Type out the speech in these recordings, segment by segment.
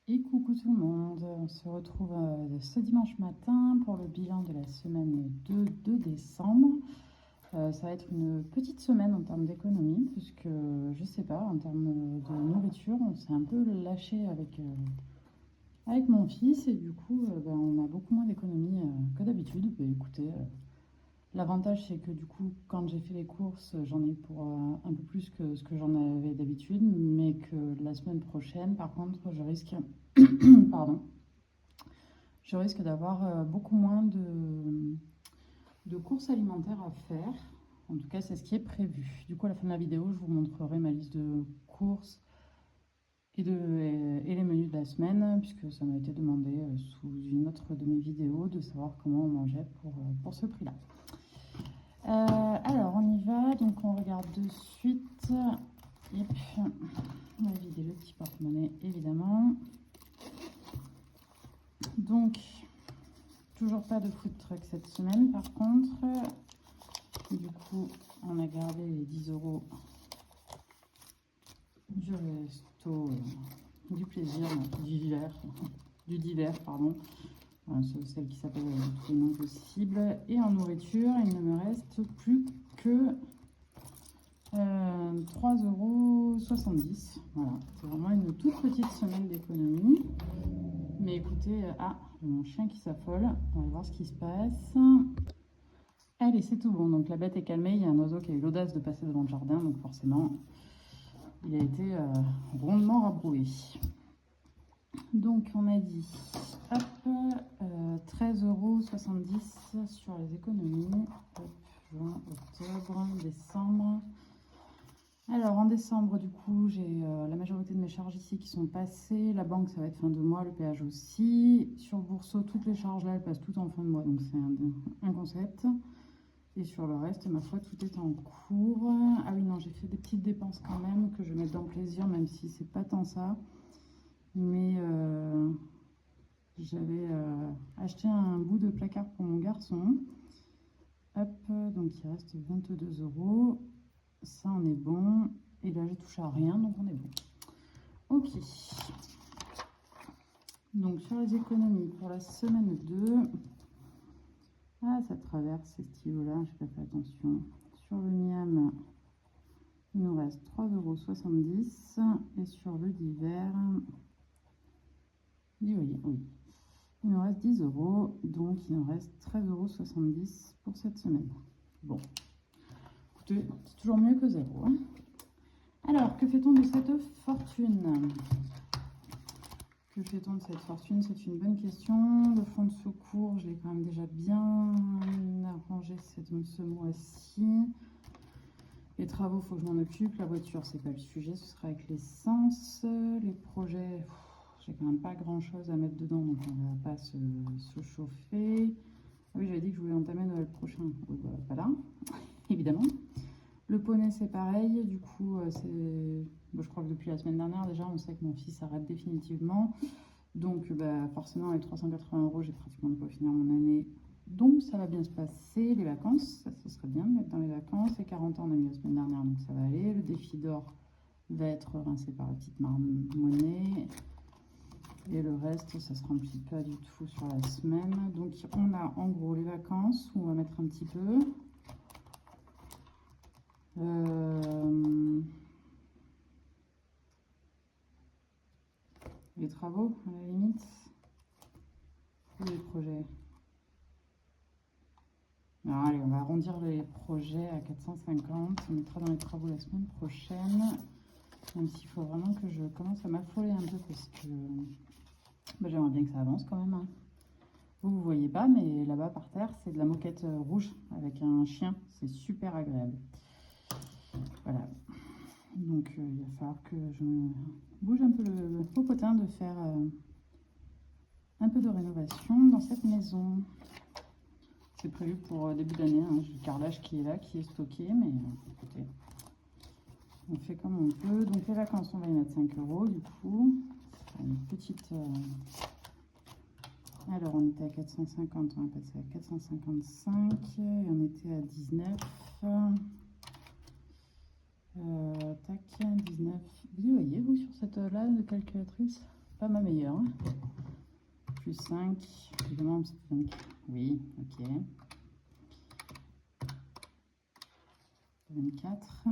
Et coucou tout le monde, on se retrouve ce dimanche matin pour le bilan de la semaine 2 de décembre. Ça va être une petite semaine en termes d'économie, puisque je sais pas, en termes de nourriture, on s'est un peu lâché avec mon fils et du coup, on a beaucoup moins d'économies que d'habitude. Bah, écoutez, l'avantage c'est que du coup, quand j'ai fait les courses, j'en ai pour un peu plus que ce que j'en avais d'habitude, mais que la semaine prochaine, par contre, je risque, pardon, je risque d'avoir beaucoup moins de courses alimentaires à faire. En tout cas, c'est ce qui est prévu. Du coup, à la fin de la vidéo, je vous montrerai ma liste de courses et les menus de la semaine, puisque ça m'a été demandé sous une autre de mes vidéos de savoir comment on mangeait pour ce prix-là. Alors, on y va. Donc, on regarde de suite. Et puis, on va vider le petit porte-monnaie, évidemment. Donc, toujours pas de food truck cette semaine, par contre. Du coup, on a gardé les 10 € du resto, du plaisir, du divers, pardon. C'est celle qui s'appelle tous les noms possibles. Et en nourriture, il ne me reste plus que 3,70 €. Voilà, c'est vraiment une toute petite semaine d'économie. Mais écoutez, mon chien qui s'affole. On va voir ce qui se passe. Allez, c'est tout bon. Donc la bête est calmée. Il y a un oiseau qui a eu l'audace de passer devant le jardin. Donc forcément, il a été rondement rabroué. Donc on a dit, hop, 13,70 € sur les économies. Hop, juin, octobre, décembre. Alors en décembre, du coup, j'ai la majorité de mes charges ici qui sont passées. La banque, ça va être fin de mois, le péage aussi. Sur Bourseau, toutes les charges là, elles passent toutes en fin de mois. Donc c'est un concept. Et sur le reste, ma foi, tout est en cours. Ah oui, non, j'ai fait des petites dépenses quand même que je vais mettre dans le plaisir, même si c'est pas tant ça. Mais j'avais acheté un bout de placard pour mon garçon. Hop, donc il reste 22 €. Ça, on est bon. Et là, j'ai touché à rien, donc on est bon. Ok. Donc sur les économies pour la semaine 2. Ah, ça traverse ces stylos-là, je n'ai pas fait attention. Sur le Miam, il nous reste 3,70 €. Et sur le divers, oui, il nous reste 10 €. Donc il nous reste 13,70 € pour cette semaine. Bon, écoutez, c'est toujours mieux que zéro. Hein. Alors, que fait-on de cette fortune? Que fait-on de cette fortune? C'est une bonne question. Le fonds de secours, je l'ai quand même déjà bien arrangé ce mois-ci. Les travaux, il faut que je m'en occupe. La voiture, c'est pas le sujet, ce sera avec l'essence. Les projets, j'ai quand même pas grand-chose à mettre dedans, donc on va pas se chauffer. Ah oui, j'avais dit que je voulais entamer Noël prochain. Pas là, évidemment. Le poney, c'est pareil. Du coup, je crois que depuis la semaine dernière, déjà, on sait que mon fils arrête définitivement. Donc, forcément, avec 380 €, j'ai pratiquement de quoi finir mon année. Donc, ça va bien se passer. Les vacances, ça, ce serait bien de mettre dans les vacances. Les 40 ans, on a mis la semaine dernière, donc ça va aller. Le défi d'or va être rincé par la petite monnaie. Et le reste, ça se remplit pas du tout sur la semaine. Donc, on a en gros les vacances, où on va mettre un petit peu. Les travaux, à la limite. Ou les projets. Alors, allez, on va arrondir les projets à 450. On mettra dans les travaux la semaine prochaine. Même s'il faut vraiment que je commence à m'affoler un peu parce que j'aimerais bien que ça avance quand même. Hein. Vous voyez pas, mais là-bas par terre, c'est de la moquette rouge avec un chien. C'est super agréable. Voilà. Donc, il va falloir que je bouge un peu le popotin de faire un peu de rénovation dans cette maison. C'est prévu pour début d'année. Hein. J'ai le carrelage qui est là, qui est stocké, mais écoutez, on fait comme on peut. Donc, les vacances, on va y mettre 5 € du coup. Une petite. Alors, on était à 450, on va passer à 455 et on était à 19. Tac, 19. Vous voyez, vous, sur cette là de calculatrice? pas ma meilleure. Plus 5, évidemment, c'est 24. Oui, ok. 24.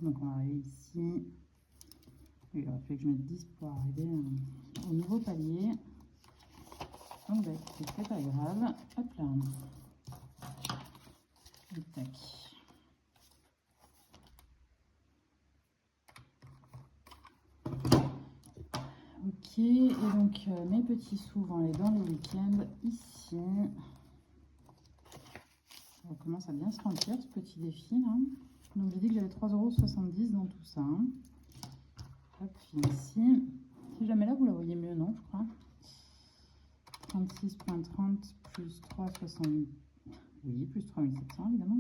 Donc on va arriver ici. Il aurait fallu que je mette 10 pour arriver au nouveau palier. Donc bah, c'est pas grave. Hop là. Et tac. Ok, et donc mes petits sous vont aller dans le week-end ici. Ça commence à bien se remplir ce petit défi là. Donc j'ai dit que j'avais 3,70 € dans tout ça. Hop, ici. Si jamais là vous la voyez mieux, non, je crois. 36,30 plus 3,70. Oui, plus 3700 évidemment.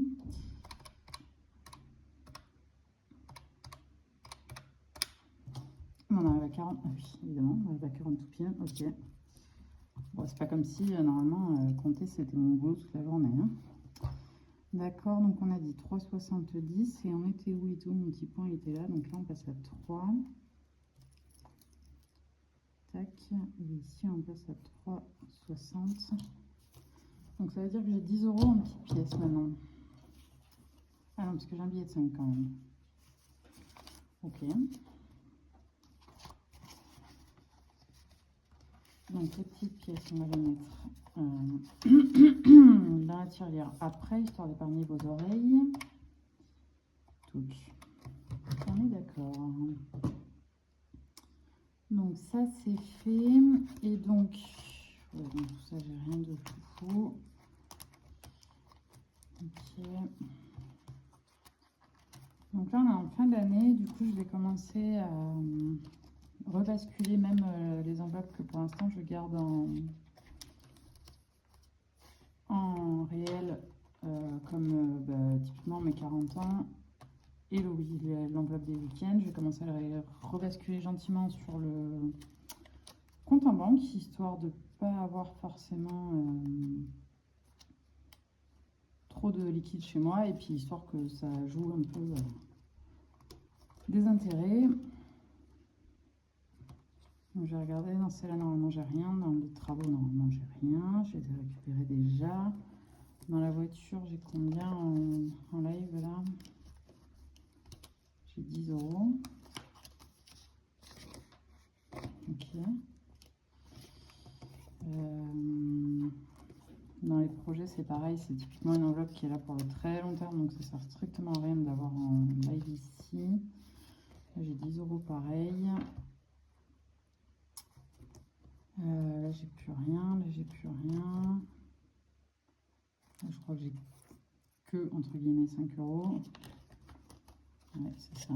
On arrive à 40. Ah oui, évidemment, on arrive à 40 tout pile. Ok. Bon, c'est pas comme si normalement compter c'était mon boulot toute la journée. Hein. D'accord, donc on a dit 3,70 et on était où et tout? Mon petit point il était là, donc là on passe à 3. Tac, et ici on passe à 3,60. Donc ça veut dire que j'ai 10 € en petites pièces maintenant. Ah non, parce que j'ai un billet de 5 quand même. Ok. Donc les petites pièces, on va les mettre dans la tirelire après, histoire d'épargner vos oreilles. Touc. On est d'accord. Donc ça c'est fait. Et donc, ouais, donc tout ça j'ai rien de fou. Ok. Donc là on est en fin d'année, du coup je vais commencer à rebasculer même les enveloppes que pour l'instant je garde en réel, comme typiquement mes 40 ans et l'enveloppe des week-ends. Je vais commencer à les rebasculer gentiment sur le compte en banque, histoire de ne pas avoir forcément trop de liquide chez moi, et puis histoire que ça joue un peu des intérêts. Donc j'ai regardé dans celle-là, normalement j'ai rien. Dans les travaux, normalement j'ai rien. Je les ai récupérés déjà. Dans la voiture, j'ai combien en live là? J'ai 10 €. Ok. Dans les projets, c'est pareil. C'est typiquement une enveloppe qui est là pour le très long terme. Donc ça sert strictement à rien d'avoir en live ici. Là, j'ai 10 € pareil. Là, j'ai plus rien. Là, j'ai plus rien. Là, je crois que j'ai que, entre guillemets, 5 €. Ouais, c'est ça.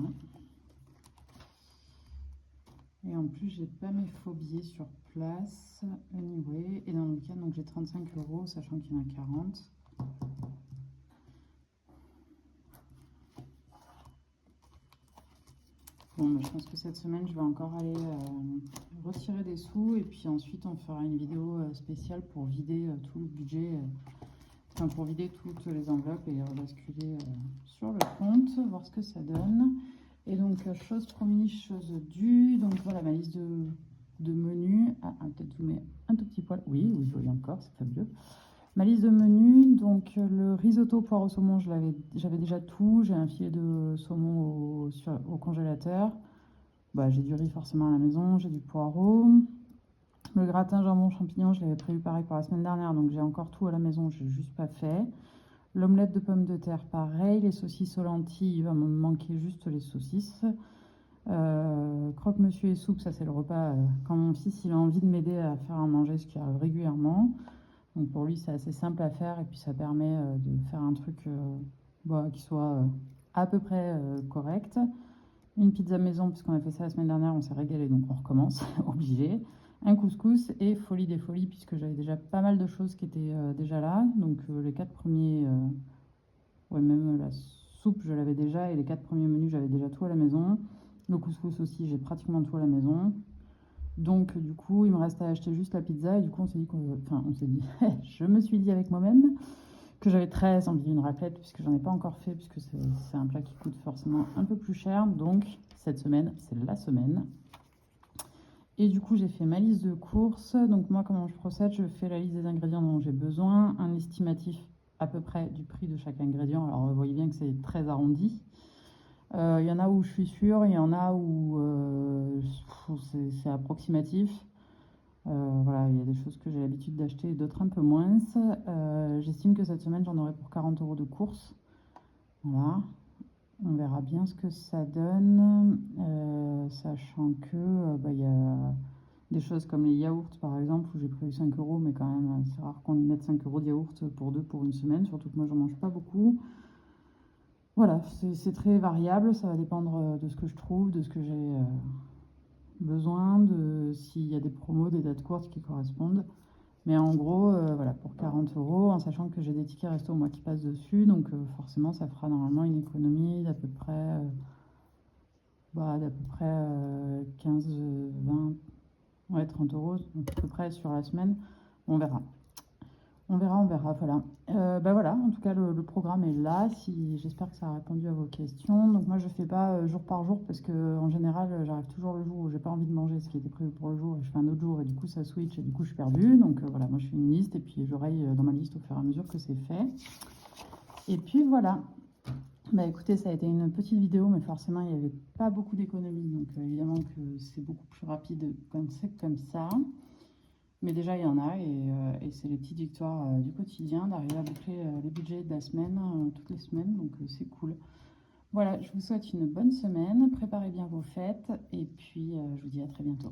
Et en plus, j'ai pas mes faux billets sur place. Anyway. Et dans le week-end, donc j'ai 35 €, sachant qu'il y en a 40. Bon, bah, je pense que cette semaine, je vais encore aller retirer des sous. Et puis ensuite, on fera une vidéo spéciale pour vider tout le budget. Enfin, pour vider toutes les enveloppes et les rebasculer sur le compte, voir ce que ça donne. Et donc, chose promise, chose due. Donc voilà ma liste de menus. Ah, peut-être vous mets un tout petit poil. Oui, vous voyez encore, c'est fabuleux. Ma liste de menus, donc le risotto poire au saumon, j'avais déjà tout. J'ai un filet de saumon au congélateur. Bah, j'ai du riz forcément à la maison, j'ai du poireau. Le gratin jambon champignon, je l'avais prévu pareil pour la semaine dernière, donc j'ai encore tout à la maison, j'ai juste pas fait. L'omelette de pommes de terre, pareil. Les saucisses aux lentilles, il va me manquer juste les saucisses. Croque-monsieur et soupe, ça c'est le repas quand mon fils il a envie de m'aider à faire à manger, ce qui arrive régulièrement. Donc pour lui c'est assez simple à faire et puis ça permet de faire un truc qui soit à peu près correct. Une pizza maison, puisqu'on a fait ça la semaine dernière, on s'est régalé, donc on recommence, obligé. Un couscous et folie des folies, puisque j'avais déjà pas mal de choses qui étaient déjà là. Donc les 4 premiers, ouais, même la soupe je l'avais déjà, et les 4 premiers menus j'avais déjà tout à la maison. Le couscous aussi, j'ai pratiquement tout à la maison. Donc du coup, il me reste à acheter juste la pizza, et du coup on s'est dit, je me suis dit avec moi-même que j'avais très envie d'une raclette, puisque j'en ai pas encore fait, puisque c'est un plat qui coûte forcément un peu plus cher. Donc cette semaine, c'est la semaine. Et du coup, j'ai fait ma liste de courses. Donc moi, comment je procède? Je fais la liste des ingrédients dont j'ai besoin, un estimatif à peu près du prix de chaque ingrédient. Alors, vous voyez bien que c'est très arrondi. Il y en a où je suis sûre, il y en a où c'est approximatif. Voilà, il y a des choses que j'ai l'habitude d'acheter et d'autres un peu moins. J'estime que cette semaine, j'en aurai pour 40 € de courses. Voilà, on verra bien ce que ça donne, sachant que bah, il y a des choses comme les yaourts par exemple, où j'ai prévu 5 €, mais quand même, c'est rare qu'on y mette 5 € de yaourt pour deux pour une semaine, surtout que moi, j'en mange pas beaucoup. Voilà, c'est très variable, ça va dépendre de ce que je trouve, de ce que j'ai besoin, de s'il y a des promos, des dates courtes qui correspondent. Mais en gros, voilà, pour 40 € en sachant que j'ai des tickets resto moi qui passent dessus, donc forcément ça fera normalement une économie d'à peu près, 15, 20, ouais, 30 € à peu près sur la semaine. On verra. On verra, on verra, voilà. Bah voilà, en tout cas le programme est là. Si, j'espère que ça a répondu à vos questions. Donc moi je fais pas jour par jour parce que en général j'arrive toujours le jour où j'ai pas envie de manger ce qui était prévu pour le jour et je fais un autre jour et du coup ça switch et du coup je suis perdue. Donc voilà, moi je fais une liste et puis je raye dans ma liste au fur et à mesure que c'est fait. Et puis voilà. Bah écoutez, ça a été une petite vidéo, mais forcément il n'y avait pas beaucoup d'économies, donc évidemment que c'est beaucoup plus rapide quand c'est comme ça. Mais déjà, il y en a, et c'est les petites victoires du quotidien, d'arriver à boucler les budgets de la semaine, toutes les semaines, donc c'est cool. Voilà, je vous souhaite une bonne semaine, préparez bien vos fêtes, et puis je vous dis à très bientôt.